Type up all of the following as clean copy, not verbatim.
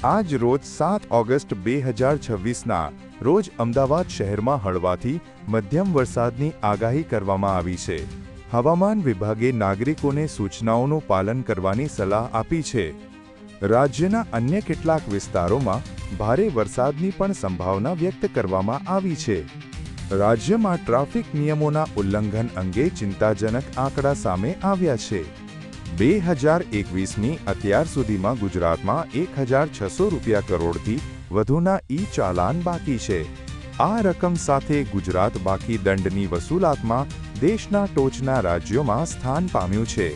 આજ રોજ 7 ઓગસ્ટ 2026ના રોજ અમદાવાદ શહેરમાં હળવાથી મધ્યમ વરસાદની આગાહી કરવામાં આવી છે. હવામાન વિભાગે નાગરિકોને સૂચનાઓનું પાલન કરવાની સલાહ આપી છે. રાજ્યના અન્ય કેટલાક વિસ્તારોમાં ભારે વરસાદની પણ સંભાવના વ્યક્ત કરવામાં આવી છે. રાજ્યમાં ટ્રાફિક નિયમોના ઉલ્લંઘન અંગે ચિંતાજનક આંકડા સામે આવ્યા છે. 2021ની અત્યાર સુધીમાં ગુજરાતમાં 1,600 રૂપિયા કરોડથી વધુના ઈ-ચાલાન બાકી છે. આ રકમ સાથે ગુજરાત બાકી દંડની વસૂલાતમાં દેશના ટોચના રાજ્યોમાં સ્થાન પામ્યું છે.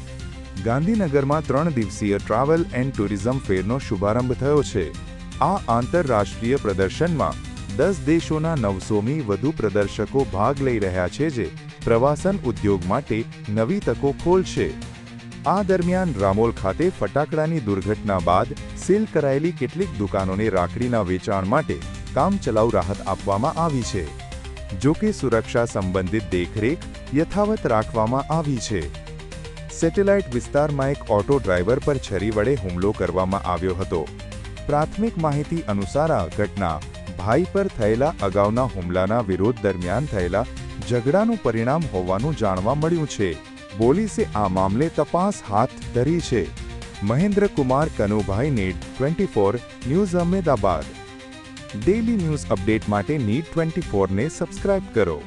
ગાંધીનગરમાં 3 દિવસીય ટ્રાવેલ એન્ડ ટુરિઝમ ફેરનો શુભારંભ થયો છે. આ આંતરરાષ્ટ્રીય પ્રદર્શનમાં 10 દેશોના 900મી વધુ પ્રદર્શકો ભાગ લઈ રહ્યા છે, જે પ્રવાસન ઉદ્યોગ માટે નવી તકો ખોલશે. આ દરમિયાન રામોલ ખાતે ફટાકડાની દુર્ઘટના બાદ સીલ કરાયેલી કેટલીક દુકાનોને રાખડીના વેચાણ માટે કામચલાઉ રાહત આપવામાં આવી છે. જો કે સુરક્ષા સંબંધિત દેખરેખ યથાવત રાખવામાં આવી છે. સેટેલાઇટ વિસ્તારમાં એક ઓટો ડ્રાઈવર પર છરી વડે હુમલો કરવામાં આવ્યો હતો. પ્રાથમિક માહિતી અનુસાર આ ઘટના ભાઈ પર થયેલા અગાઉના હુમલાના વિરોધ દરમિયાન થયેલા ઝઘડાનું પરિણામ હોવાનું જાણવા મળ્યું છે. પોલીસે આ મામલે તપાસ હાથ ધરી છે. Mahendra Kumar Kanubhai, need 24 news, Ahmedabad. Daily news update માટે નીડ 24 ને સબસ્ક્રાઇબ કરો.